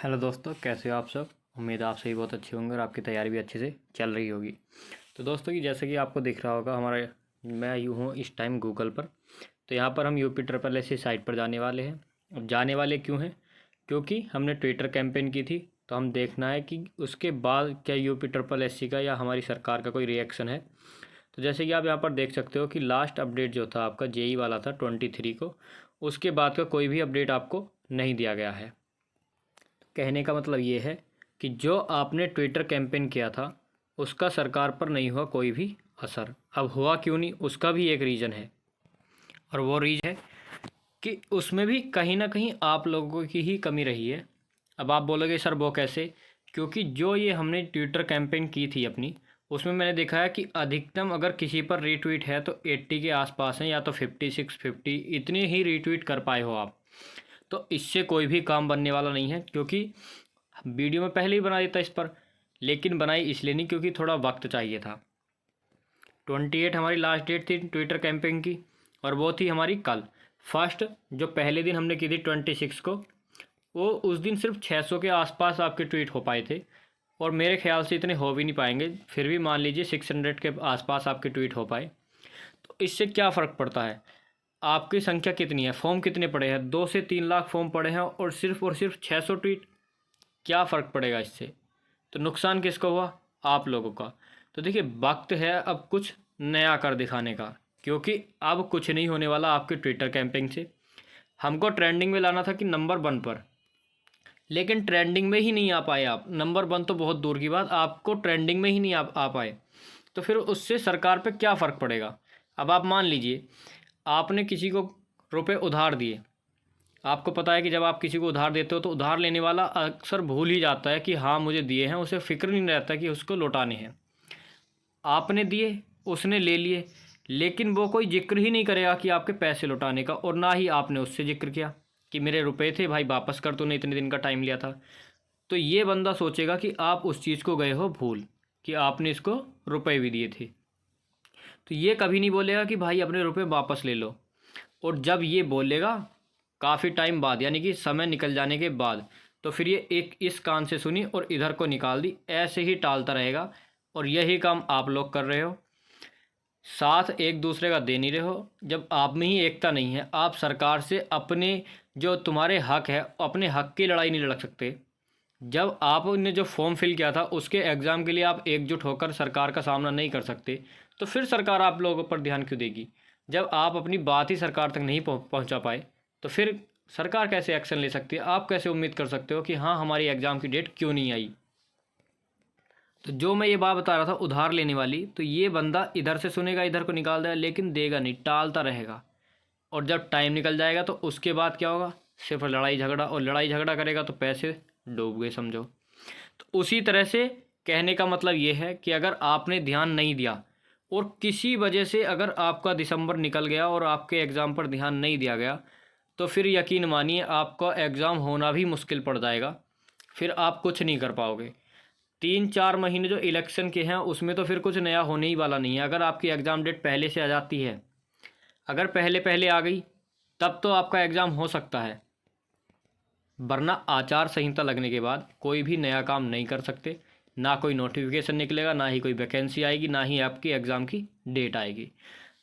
Hello दोस्तों, कैसे हो आप सब। उम्मीद है आप सभी बहुत अच्छे होंगे और आपकी तैयारी भी अच्छे से चल रही होगी। तो दोस्तों की जैसे कि आपको दिख रहा होगा हमारा मैं यूँ हूँ इस टाइम गूगल पर। तो यहाँ पर हम UP triple S C site पर जाने वाले हैं। अब जाने वाले क्यों हैं? क्योंकि हमने ट्विटर कैंपेन की थी, तो हम देखना है कि उसके बाद क्या यूपी ट्रिपल एस सी का या हमारी सरकार का कोई रिएक्शन है। तो जैसे कि आप यहाँ पर देख सकते हो कि लास्ट अपडेट जो था आपका जेई वाला था 23 को, उसके बाद का कोई भी अपडेट आपको नहीं दिया गया है। कहने का मतलब ये है कि जो आपने ट्विटर कैंपेन किया था उसका सरकार पर नहीं हुआ कोई भी असर। अब हुआ क्यों नहीं, उसका भी एक रीज़न है, और वो रीज़न है कि उसमें भी कहीं ना कहीं आप लोगों की ही कमी रही है। अब आप बोलोगे सर वो कैसे? क्योंकि जो ये हमने ट्विटर कैंपेन की थी अपनी, उसमें मैंने देखा है कि अधिकतम अगर किसी पर रीट्वीट है तो 80 के आसपास हैं, या तो 56 50 इतने ही रीट्वीट कर पाए हो आप। तो इससे कोई भी काम बनने वाला नहीं है, क्योंकि वीडियो में पहले ही बना देता इस पर, लेकिन बनाई इसलिए नहीं क्योंकि थोड़ा वक्त चाहिए था। 28 हमारी लास्ट डेट थी ट्विटर कैंपेन की, और वो थी हमारी कल फर्स्ट। जो पहले दिन हमने की थी 26 को, वो उस दिन सिर्फ 600 के आसपास आपके ट्वीट हो पाए थे, और मेरे ख्याल से इतने हो भी नहीं पाएंगे, फिर भी मान लीजिए 600 के आसपास आपके ट्वीट हो पाए। तो इससे क्या फ़र्क पड़ता है? आपकी संख्या कितनी है, फॉर्म कितने पड़े हैं? 2 से 3 लाख फॉर्म पड़े हैं और सिर्फ 600 ट्वीट। क्या फ़र्क पड़ेगा इससे? तो नुकसान किसका हुआ? आप लोगों का। तो देखिए, वक्त है अब कुछ नया कर दिखाने का, क्योंकि अब कुछ नहीं होने वाला आपके ट्विटर कैंपेन से। हमको ट्रेंडिंग में लाना था कि नंबर 1 पर, लेकिन ट्रेंडिंग में ही नहीं आ पाए आप। नंबर 1 तो बहुत दूर की बात, आपको ट्रेंडिंग में ही नहीं आ पाए। तो फिर उससे सरकार पे क्या फ़र्क पड़ेगा? अब आप मान लीजिए आपने किसी को रुपए उधार दिए। आपको पता है कि जब आप किसी को उधार देते हो तो उधार लेने वाला अक्सर भूल ही जाता है कि हाँ मुझे दिए हैं, उसे फिक्र नहीं रहता कि उसको लौटाने हैं। आपने दिए, उसने ले लिए, लेकिन वो कोई जिक्र ही नहीं करेगा कि आपके पैसे लौटाने का, और ना ही आपने उससे जिक्र किया कि मेरे रुपए थे भाई, वापस कर, तूने इतने दिन का टाइम लिया था। तो ये बंदा सोचेगा कि आप उस चीज़ को गए हो भूल, कि आपने इसको रुपए भी दिए थे। तो ये कभी नहीं बोलेगा कि भाई अपने रुपए वापस ले लो। और जब ये बोलेगा काफ़ी टाइम बाद, यानी कि समय निकल जाने के बाद, तो फिर ये एक इस कान से सुनी और इधर को निकाल दी, ऐसे ही टालता रहेगा। और यही काम आप लोग कर रहे हो, साथ एक दूसरे का दे नहीं रहे हो। जब आप में ही एकता नहीं है, आप सरकार से अपने जो तुम्हारे हक है, अपने हक की लड़ाई नहीं लड़ सकते। जब आपने जो फॉर्म फिल किया था उसके एग्ज़ाम के लिए आप एकजुट होकर सरकार का सामना नहीं कर सकते, तो फिर सरकार आप लोगों पर ध्यान क्यों देगी? जब आप अपनी बात ही सरकार तक नहीं पहुंचा पाए, तो फिर सरकार कैसे एक्शन ले सकती है? आप कैसे उम्मीद कर सकते हो कि हाँ हमारी एग्ज़ाम की डेट क्यों नहीं आई? तो जो मैं ये बात बता रहा था उधार लेने वाली, तो ये बंदा इधर से सुनेगा, इधर को निकाल देगा, लेकिन देगा नहीं, टालता रहेगा। और जब टाइम निकल जाएगा तो उसके बाद क्या होगा? सिर्फ लड़ाई झगड़ा, और लड़ाई झगड़ा करेगा तो पैसे डूब गए समझो। तो उसी तरह से कहने का मतलब ये है कि अगर आपने ध्यान नहीं दिया, और किसी वजह से अगर आपका दिसंबर निकल गया और आपके एग्ज़ाम पर ध्यान नहीं दिया गया, तो फिर यकीन मानिए आपका एग्ज़ाम होना भी मुश्किल पड़ जाएगा। फिर आप कुछ नहीं कर पाओगे। 3 4 महीने जो इलेक्शन के हैं उसमें तो फिर कुछ नया होने ही वाला नहीं है। अगर आपकी एग्ज़ाम डेट पहले से आ जाती है, अगर पहले पहले आ गई, तब तो आपका एग्ज़ाम हो सकता है, वरना आचार संहिता लगने के बाद कोई भी नया काम नहीं कर सकते। ना कोई नोटिफिकेशन निकलेगा, ना ही कोई वैकेंसी आएगी, ना ही आपकी एग्ज़ाम की डेट आएगी।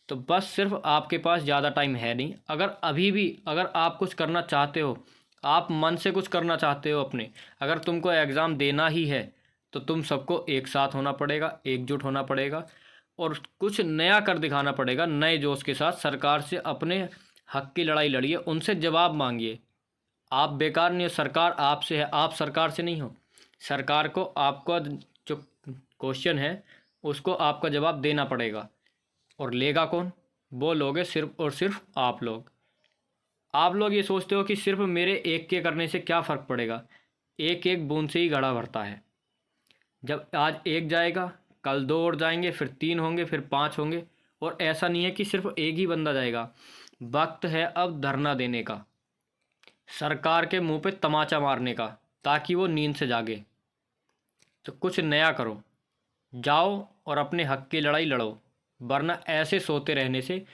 तो बस सिर्फ आपके पास ज़्यादा टाइम है नहीं। अगर अभी भी अगर आप कुछ करना चाहते हो, आप मन से कुछ करना चाहते हो अपने, अगर तुमको एग्ज़ाम देना ही है, तो तुम सबको एक साथ होना पड़ेगा, एकजुट होना पड़ेगा, और कुछ नया कर दिखाना पड़ेगा। नए जोश के साथ सरकार से अपने हक की लड़ाई लड़िए, उनसे जवाब मांगिए। आप बेकार नहीं हो, सरकार आपसे है, आप सरकार से नहीं हो। सरकार को आपका जो क्वेश्चन है उसको आपका जवाब देना पड़ेगा, और लेगा कौन? वो लोगे सिर्फ और सिर्फ आप लोग। आप लोग ये सोचते हो कि सिर्फ मेरे एक के करने से क्या फ़र्क पड़ेगा? एक एक बूंद से ही घड़ा भरता है। जब आज एक जाएगा, कल 2 और जाएंगे, फिर 3 होंगे, फिर 5 होंगे, और ऐसा नहीं है कि सिर्फ एक ही बंदा जाएगा। वक्त है अब धरना देने का, सरकार के मुंह पे तमाचा मारने का, ताकि वो नींद से जागे। तो कुछ नया करो, जाओ और अपने हक की लड़ाई लड़ो, वरना ऐसे सोते रहने से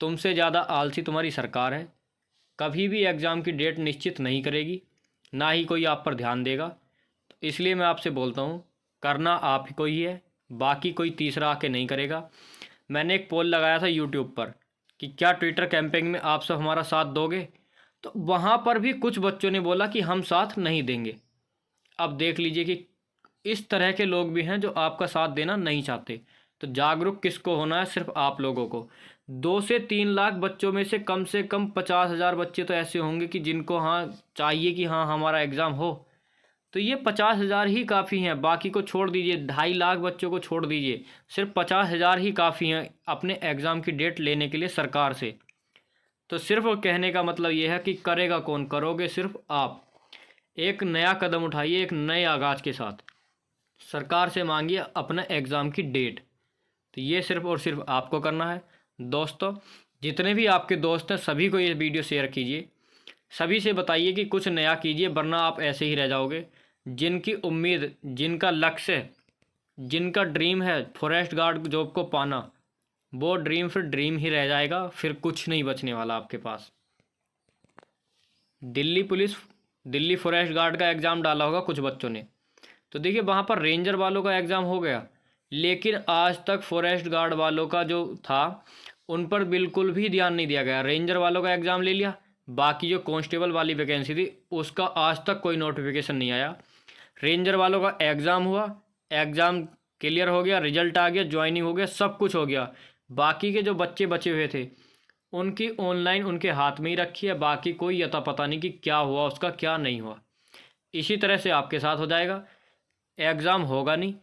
तुमसे ज़्यादा आलसी तुम्हारी सरकार है। कभी भी एग्ज़ाम की डेट निश्चित नहीं करेगी, ना ही कोई आप पर ध्यान देगा। तो इसलिए मैं आपसे बोलता हूँ, करना आप ही को ही है, बाकी कोई तीसरा आके नहीं करेगा। मैंने एक पोल लगाया था यूट्यूब पर कि क्या ट्विटर कैंपेन में आप सब हमारा साथ दोगे, तो वहाँ पर भी कुछ बच्चों ने बोला कि हम साथ नहीं देंगे। अब देख लीजिए कि इस तरह के लोग भी हैं जो आपका साथ देना नहीं चाहते। तो जागरूक किसको होना है? सिर्फ आप लोगों को। 2 से 3 लाख बच्चों में से कम 50,000 बच्चे तो ऐसे होंगे कि जिनको हाँ चाहिए कि हाँ हमारा एग्ज़ाम हो। तो ये 50,000 ही काफ़ी हैं, बाकी को छोड़ दीजिए, 2.5 लाख बच्चों को छोड़ दीजिए, सिर्फ 50,000 ही काफ़ी हैं अपने एग्ज़ाम की डेट लेने के लिए सरकार से। तो सिर्फ कहने का मतलब ये है कि करेगा कौन? करोगे सिर्फ आप। एक नया कदम उठाइए, एक नए आगाज़ के साथ सरकार से मांगिए अपना एग्ज़ाम की डेट। तो ये सिर्फ और सिर्फ आपको करना है। दोस्तों, जितने भी आपके दोस्त हैं सभी को ये वीडियो शेयर कीजिए, सभी से बताइए कि कुछ नया कीजिए, वरना आप ऐसे ही रह जाओगे। जिनकी उम्मीद, जिनका लक्ष्य, जिनका ड्रीम है फॉरेस्ट गार्ड जॉब को पाना, वो ड्रीम फिर ड्रीम ही रह जाएगा, फिर कुछ नहीं बचने वाला आपके पास। दिल्ली फॉरेस्ट गार्ड का एग्ज़ाम डाला होगा कुछ बच्चों ने, तो देखिए वहाँ पर रेंजर वालों का एग्ज़ाम हो गया, लेकिन आज तक फॉरेस्ट गार्ड वालों का जो था उन पर बिल्कुल भी ध्यान नहीं दिया गया। रेंजर वालों का एग्ज़ाम ले लिया, बाकी जो कांस्टेबल वाली वैकेंसी थी उसका आज तक कोई नोटिफिकेशन नहीं आया। रेंजर वालों का एग्ज़ाम हुआ, एग्ज़ाम क्लियर हो गया, रिजल्ट आ गया, ज्वाइनिंग हो गया, सब कुछ हो गया। बाकी के जो बच्चे बचे हुए थे उनकी ऑनलाइन उनके हाथ में ही रखी है, बाकी कोई अता पता नहीं कि क्या हुआ उसका, क्या नहीं हुआ। इसी तरह से आपके साथ हो जाएगा, एग्ज़ाम होगा नहीं,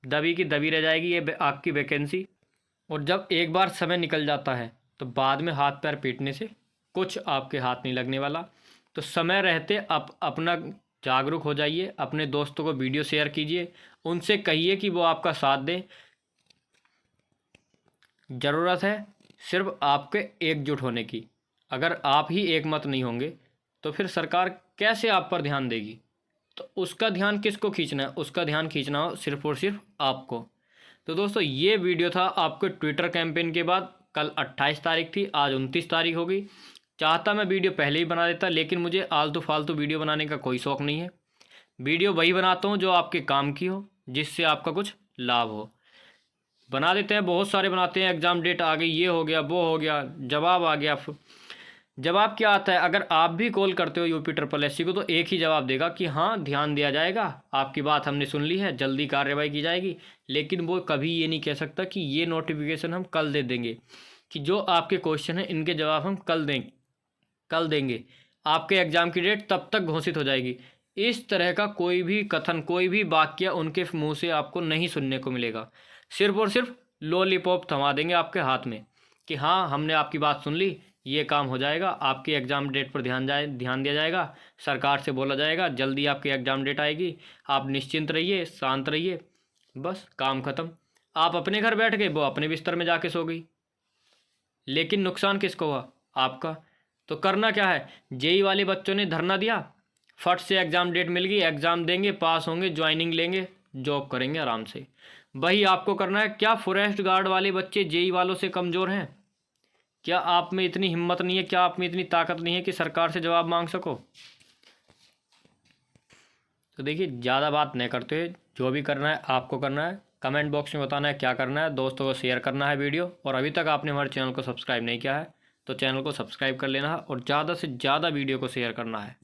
दबी की दबी रह जाएगी ये आपकी वैकेंसी। और जब एक बार समय निकल जाता है तो बाद में हाथ पैर पीटने से कुछ आपके हाथ नहीं लगने वाला। तो समय रहते आप अपना जागरूक हो जाइए, अपने दोस्तों को वीडियो शेयर कीजिए, उनसे कहिए कि वो आपका साथ दें। ज़रूरत है सिर्फ आपके एकजुट होने की। अगर आप ही एकमत नहीं होंगे तो फिर सरकार कैसे आप पर ध्यान देगी? तो उसका ध्यान किसको खींचना है? उसका ध्यान खींचना हो सिर्फ और सिर्फ आपको। तो दोस्तों, ये वीडियो था आपके ट्विटर कैंपेन के बाद। कल 28 तारीख थी, आज 29 तारीख हो गई। चाहता मैं वीडियो पहले ही बना देता, लेकिन मुझे आलतू फालतू वीडियो बनाने का कोई शौक़ नहीं है। वीडियो वही बनाता हूँ जो आपके काम की हो, जिससे आपका कुछ लाभ हो। बना देते हैं, बहुत सारे बनाते हैं, एग्ज़ाम डेट आ गई, ये हो गया, वो हो गया, जवाब आ गया। जवाब क्या आता है? अगर आप भी कॉल करते हो यूपी ट्रिपल एससी को तो एक ही जवाब देगा कि हाँ ध्यान दिया जाएगा, आपकी बात हमने सुन ली है, जल्दी कार्रवाई की जाएगी। लेकिन वो कभी ये नहीं कह सकता कि ये नोटिफिकेशन हम कल दे देंगे, कि जो आपके क्वेश्चन हैं इनके जवाब हम कल देंगे, आपके एग्ज़ाम की डेट तब तक घोषित हो जाएगी। इस तरह का कोई भी कथन, कोई भी वाक्य उनके मुँह से आपको नहीं सुनने को मिलेगा। सिर्फ और सिर्फ लॉलीपॉप थमा देंगे आपके हाथ में कि हाँ हमने आपकी बात सुन ली, ये काम हो जाएगा, आपकी एग्ज़ाम डेट पर ध्यान दिया जाएगा, सरकार से बोला जाएगा जल्दी आपकी एग्ज़ाम डेट आएगी, आप निश्चिंत रहिए, शांत रहिए, बस काम ख़त्म। आप अपने घर बैठ गए, वो अपने बिस्तर में जाके सो गई। लेकिन नुकसान किसको हुआ? आपका। तो करना क्या है? जेई वाले बच्चों ने धरना दिया, फट से एग्ज़ाम डेट मिल गई, एग्ज़ाम देंगे, पास होंगे, ज्वाइनिंग लेंगे, जॉब करेंगे आराम से। वही आपको करना है। क्या फॉरेस्ट गार्ड वाले बच्चे जेई वालों से कमज़ोर हैं? क्या आप में इतनी हिम्मत नहीं है, क्या आप में इतनी ताकत नहीं है कि सरकार से जवाब मांग सको? तो देखिए, ज़्यादा बात नहीं करते हुए जो भी करना है आपको करना है। कमेंट बॉक्स में बताना है क्या करना है, दोस्तों को शेयर करना है वीडियो। और अभी तक आपने हमारे चैनल को सब्सक्राइब नहीं किया है तो चैनल को सब्सक्राइब कर लेना है और ज़्यादा से ज़्यादा वीडियो को शेयर करना है।